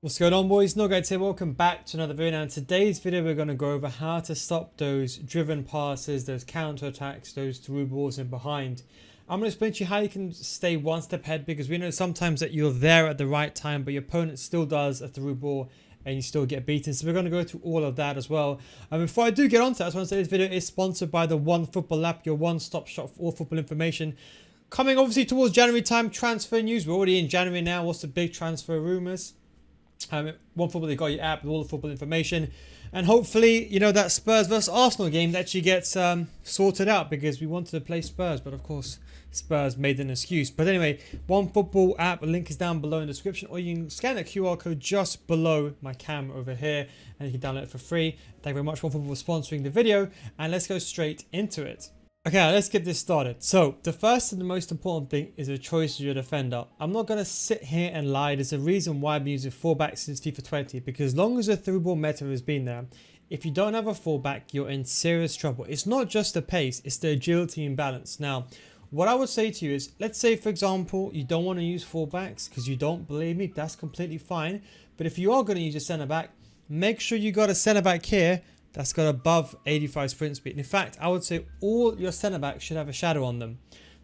What's going on, boys? NealGuides here. Welcome back to another video. Now in today's video we're going to go over how to stop those driven passes, those counter attacks, those through balls in behind. I'm going to explain to you how you can stay one step ahead, because we know sometimes that you're there at the right time but your opponent still does a through ball and you still get beaten. So we're going to go through all of that as well. And before I do get on to that, I just want to say this video is sponsored by the One Football app, your one-stop shop for all football information. Coming obviously towards January time, transfer news. We're already in January now. What's the big transfer rumours? One Football, they got your app with all the football information, and hopefully, you know, that Spurs versus Arsenal game that actually gets sorted out, because we wanted to play Spurs, but of course Spurs made an excuse. But anyway, One Football app, a link is down below in the description, or you can scan the QR code just below my cam over here and you can download it for free. Thank you very much, One Football, for sponsoring the video, and let's go straight into it. Okay, let's get this started. So the first and the most important thing is the choice of your defender. I'm not going to sit here and lie. There's a reason why I've been using fullback since FIFA 20, because as long as the through ball meta has been there, if you don't have a fullback, you're in serious trouble. It's not just the pace, it's the agility and balance. Now, what I would say to you is, let's say for example, you don't want to use fullbacks because you don't believe me, that's completely fine. But if you are going to use a centre back, make sure you got a centre back here that's got above 85 sprint speed. In fact, I would say all your centre backs should have a shadow on them.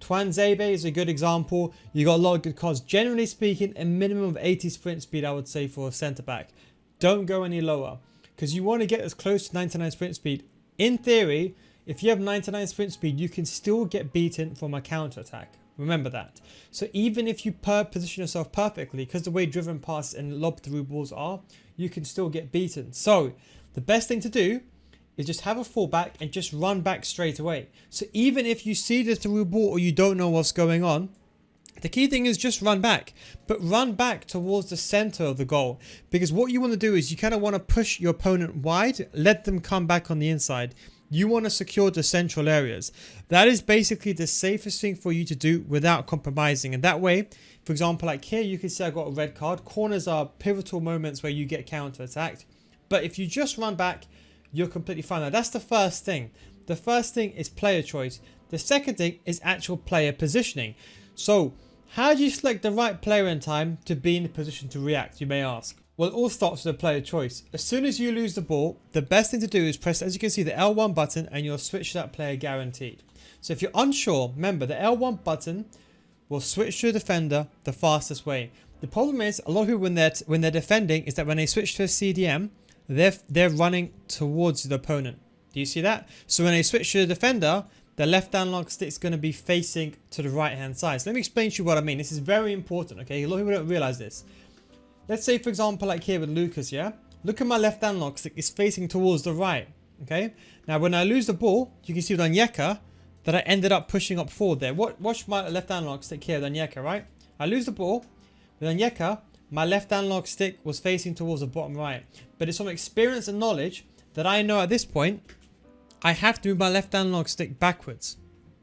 Tuanzebe is a good example. You got a lot of good cards. Generally speaking, a minimum of 80 sprint speed, I would say, for a centre back. Don't go any lower, because you want to get as close to 99 sprint speed. In theory, if you have 99 sprint speed, you can still get beaten from a counter attack. Remember that. So even if you position yourself perfectly, because the way driven pass and lob through balls are, you can still get beaten. So the best thing to do is just have a fullback and just run back straight away. So even if you see the through ball or you don't know what's going on, the key thing is just run back, but run back towards the center of the goal, because what you want to do is you kind of want to push your opponent wide, let them come back on the inside. You want to secure the central areas. That is basically the safest thing for you to do without compromising. And that way, for example, like here, you can see I got a red card. Corners are pivotal moments where you get counter attacked. But if you just run back, you're completely fine. Now, that's the first thing. The first thing is player choice. The second thing is actual player positioning. So how do you select the right player in time to be in a position to react, you may ask? Well, it all starts with the player choice. As soon as you lose the ball, the best thing to do is press, as you can see, the L1 button, and you'll switch to that player guaranteed. So if you're unsure, remember the L1 button will switch to a defender the fastest way. The problem is, a lot of people when they're defending, is that when they switch to a CDM, they're running towards the opponent. Do you see that? So when they switch to the defender, the left analog stick is going to be facing to the right hand side. So let me explain to you what I mean. This is very important, okay? A lot of people don't realize this. Let's say, for example, like here with Lucas, yeah? Look at my left analog stick, it's facing towards the right, okay? Now, when I lose the ball, you can see with Onyeka that I ended up pushing up forward there. Watch my left analog stick here with Onyeka, right? I lose the ball with Onyeka. My left analog stick was facing towards the bottom right. But it's from experience and knowledge that I know at this point, I have to move my left analog stick backwards.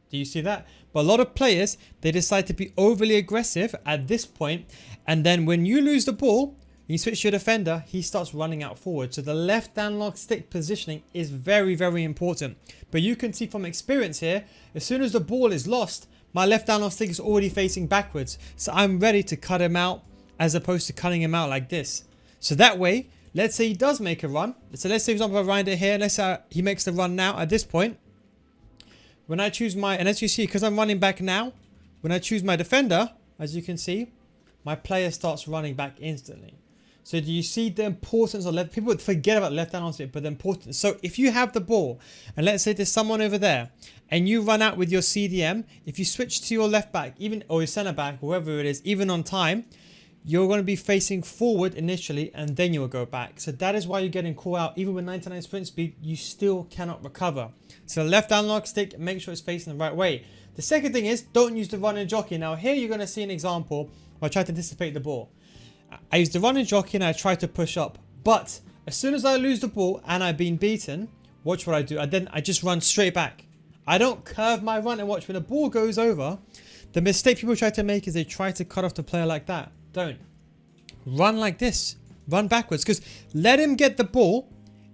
Do you see that? But a lot of players, they decide to be overly aggressive at this point. And then when you lose the ball, you switch to your defender, he starts running out forward. So the left analog stick positioning is very, very important. But you can see from experience here, as soon as the ball is lost, my left analog stick is already facing backwards. So I'm ready to cut him out, as opposed to cutting him out like this. So that way, let's say he does make a run. So let's say, for example, I run it here. Let's say he makes the run now. At this point, when I choose my, and as you see, because I'm running back now, when I choose my defender, as you can see, my player starts running back instantly. So do you see the importance of left? People would forget about left analog stick, but the importance. So if you have the ball, and let's say there's someone over there, and you run out with your CDM, if you switch to your left back, even or your center back, whoever it is, even on time, you're going to be facing forward initially, and then you'll go back. So that is why you're getting caught out. Even with 99 sprint speed, you still cannot recover. So left analog stick, make sure it's facing the right way. The second thing is, don't use the run and jockey. Now here you're going to see an example where I try to anticipate the ball. I use the run and jockey and I try to push up. But as soon as I lose the ball and I've been beaten, watch what I do. I just run straight back. I don't curve my run, and watch when the ball goes over. The mistake people try to make is they try to cut off the player like that. Don't. Run like this. Run backwards, because let him get the ball.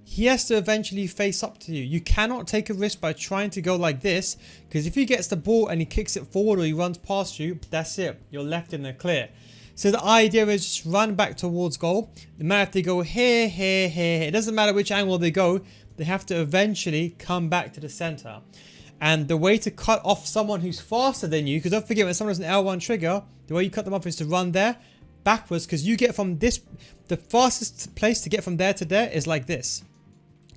He has to eventually face up to you. You cannot take a risk by trying to go like this, because if he gets the ball and he kicks it forward or he runs past you, that's it. You're left in the clear. So the idea is just run back towards goal. No matter if they go here, here, here, here. It doesn't matter which angle they go. They have to eventually come back to the center. And the way to cut off someone who's faster than you, because don't forget when someone has an L1 trigger, the way you cut them off is to run there backwards, because you get from this, the fastest place to get from there to there is like this,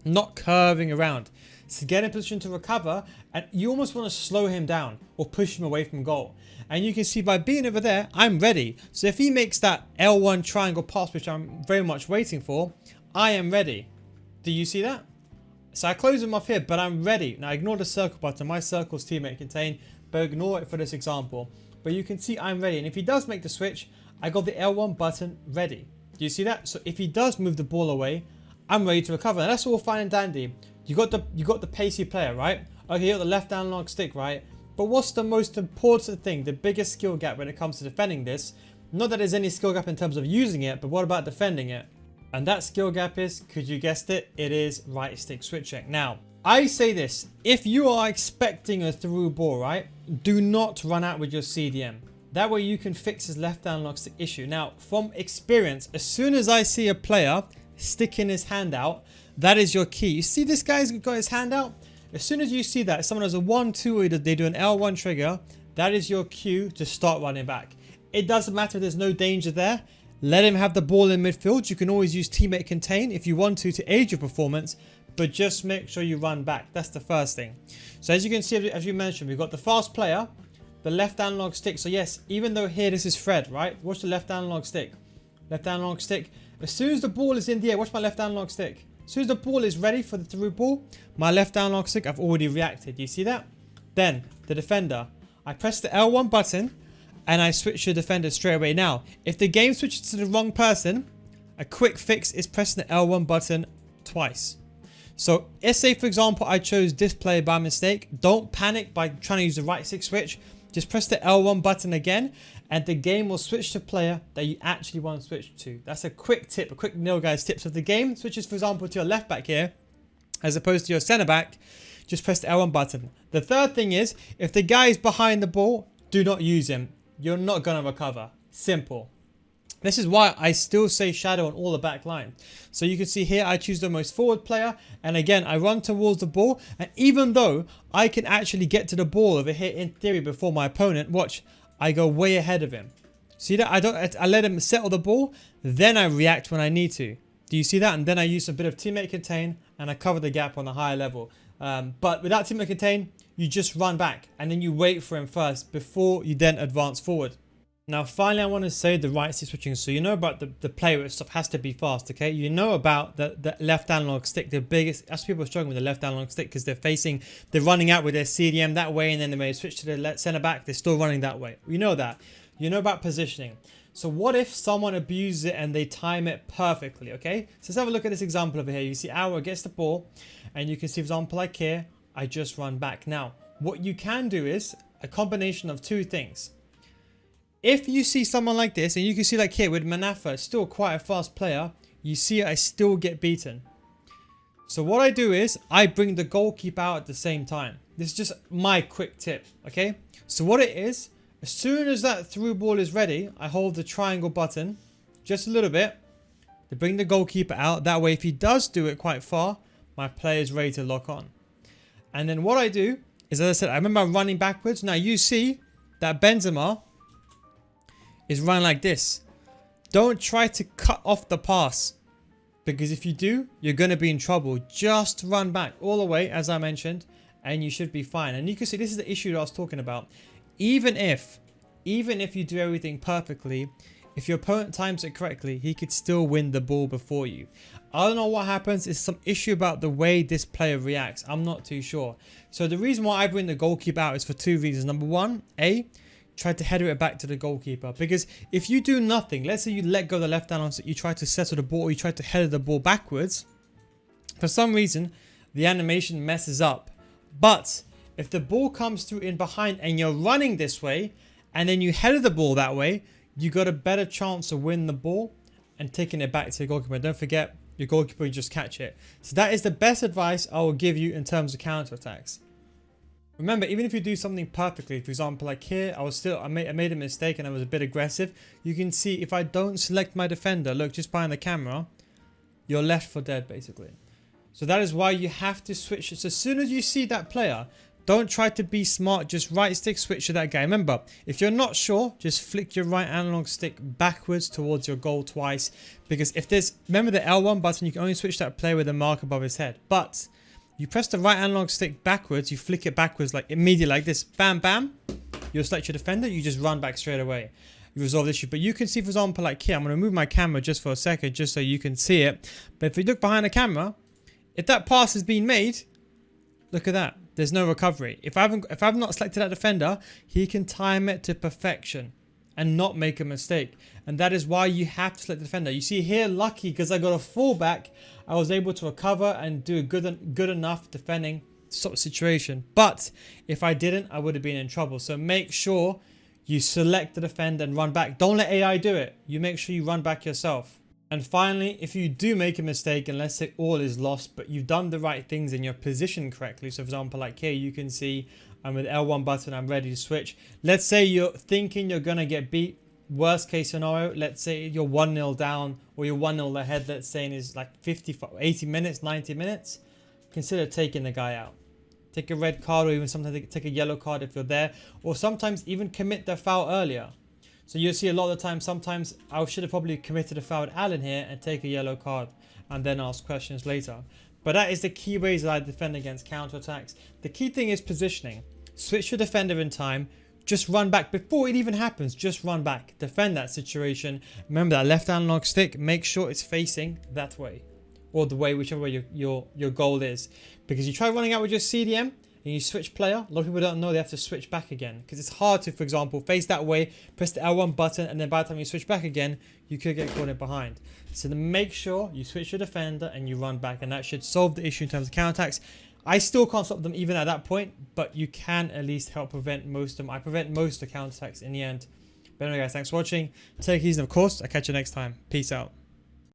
not curving around. So get in position to recover, and you almost want to slow him down or push him away from goal. And you can see by being over there, I'm ready. So if he makes that L1 triangle pass, which I'm very much waiting for, I am ready. Do you see that? So I close him off here, but I'm ready. Now ignore the circle button. My circle's teammate contain, but ignore it for this example. But you can see I'm ready. And if he does make the switch, I got the L1 button ready. Do you see that? So if he does move the ball away, I'm ready to recover. And that's all fine and dandy. You got the pacey player, right? Okay, you got the left analog stick, right? But what's the most important thing, the biggest skill gap when it comes to defending this? Not that there's any skill gap in terms of using it, but what about defending it? And that skill gap is, could you guessed it, it is right stick switching. Now, I say this, if you are expecting a through ball, right? Do not run out with your CDM. That way you can fix his left analog stick issue. Now, from experience, as soon as I see a player sticking his hand out, that is your key. You see this guy's got his hand out? As soon as you see that, someone has a 1-2 or they do an L1 trigger, that is your cue to start running back. It doesn't matter if there's no danger there. Let him have the ball in midfield. You can always use teammate contain if you want to aid your performance, but just make sure you run back. That's the first thing. So as you can see, as you mentioned, we've got the fast player, the left analog stick. So yes, even though here this is Fred, right? Watch the left analog stick. Left analog stick. As soon as the ball is in the air, watch my left analog stick. As soon as the ball is ready for the through ball, my left analog stick, I've already reacted. You see that? Then, the defender. I press the L1 button and I switch to defender straight away. Now, if the game switches to the wrong person, a quick fix is pressing the L1 button twice. So, let's say for example, I chose this player by mistake. Don't panic by trying to use the right stick switch. Just press the L1 button again and the game will switch to player that you actually want to switch to. That's a quick tip, a quick NealGuides tip. So if the game switches, for example, to your left back here, as opposed to your center back, just press the L1 button. The third thing is, if the guy is behind the ball, do not use him. You're not going to recover. Simple. This is why I still say shadow on all the back line. So you can see here, I choose the most forward player. And again, I run towards the ball. And even though I can actually get to the ball over here in theory before my opponent, watch, I go way ahead of him. See that? I let him settle the ball. Then I react when I need to. Do you see that? And then I use a bit of teammate contain and I cover the gap on a higher level. But without teammate contain, you just run back and then you wait for him first before you then advance forward. Now, finally, I want to say the right stick switching. So you know about the player stuff has to be fast, okay? You know about the left analog stick. The biggest, as people are struggling with the left analog stick because they're running out with their CDM that way, and then they switch to the center back, they're still running that way. You know that. You know about positioning. So what if someone abuses it and they time it perfectly, okay? So let's have a look at this example over here. You see Aura gets the ball, and you can see, for example, like here, I just run back. Now, what you can do is a combination of two things. If you see someone like this, and you can see like here with Manafa, still quite a fast player, you see I still get beaten. So what I do is I bring the goalkeeper out at the same time. This is just my quick tip, okay? So what it is, as soon as that through ball is ready, I hold the triangle button just a little bit to bring the goalkeeper out. That way, if he does do it quite far, my player is ready to lock on. And then what I do is, as I said, I remember I'm running backwards. Now you see that Benzema is running like this. Don't try to cut off the pass, because if you do, you're going to be in trouble. Just run back all the way, as I mentioned, and you should be fine. And you can see this is the issue that I was talking about. Even if you do everything perfectly, if your opponent times it correctly, he could still win the ball before you. I don't know what happens. It's some issue about the way this player reacts. I'm not too sure. So the reason why I bring the goalkeeper out is for two reasons. Number one, try to header it back to the goalkeeper, because if you do nothing, let's say you let go of the left hand, so you try to settle the ball, or you try to header the ball backwards, for some reason the animation messes up. But if the ball comes through in behind and you're running this way and then you header the ball that way, you got a better chance to win the ball and taking it back to the goalkeeper. Don't forget, your goalkeeper will just catch it. So that is the best advice I will give you in terms of counter attacks. Remember, even if you do something perfectly, for example, like here, I made a mistake and I was a bit aggressive. You can see if I don't select my defender, look, just behind the camera, you're left for dead, basically. So that is why you have to switch. So as soon as you see that player, don't try to be smart. Just right stick switch to that guy. Remember, if you're not sure, just flick your right analog stick backwards towards your goal twice. Because if there's, remember the L1 button, you can only switch that player with a mark above his head. But you press the right analog stick backwards, you flick it backwards like immediately like this. Bam, bam. You'll select your defender. You just run back straight away. You resolve the issue. But you can see, for example, like here, I'm going to move my camera just for a second, just so you can see it. But if you look behind the camera, if that pass has been made, look at that. There's no recovery. If I've not selected that defender, he can time it to perfection and not make a mistake. And that is why you have to select the defender. You see here, lucky because I got a fullback, I was able to recover and do a good enough defending sort of situation. But if I didn't, I would have been in trouble. So make sure you select the defender and run back. Don't let AI do it. You make sure you run back yourself. And finally, if you do make a mistake, and let's say all is lost, but you've done the right things and you're positioned correctly. So for example, like here, you can see I'm with L1 button, I'm ready to switch. Let's say you're thinking you're going to get beat. Worst case scenario, let's say you're 1-0 down or you're 1-0 ahead, let's say in is like 80 minutes, 90 minutes. Consider taking the guy out. Take a red card or even sometimes take a yellow card if you're there. Or sometimes even commit the foul earlier. So you'll see a lot of the time, sometimes I should have probably committed a foul at Alan here and take a yellow card and then ask questions later. But that is the key ways that I defend against counterattacks. The key thing is positioning. Switch your defender in time. Just run back before it even happens. Just run back. Defend that situation. Remember that left analog stick. Make sure it's facing that way. Or the way, whichever way your goal is. Because you try running out with your CDM and you switch player, a lot of people don't know they have to switch back again. Because it's hard to, for example, face that way, press the L1 button, and then by the time you switch back again, you could get caught in behind. So then make sure you switch your defender and you run back, and that should solve the issue in terms of counterattacks. I still can't stop them even at that point, but you can at least help prevent most of them. I prevent most of the counterattacks in the end. But anyway guys, thanks for watching. Take it easy, and of course, I'll catch you next time. Peace out.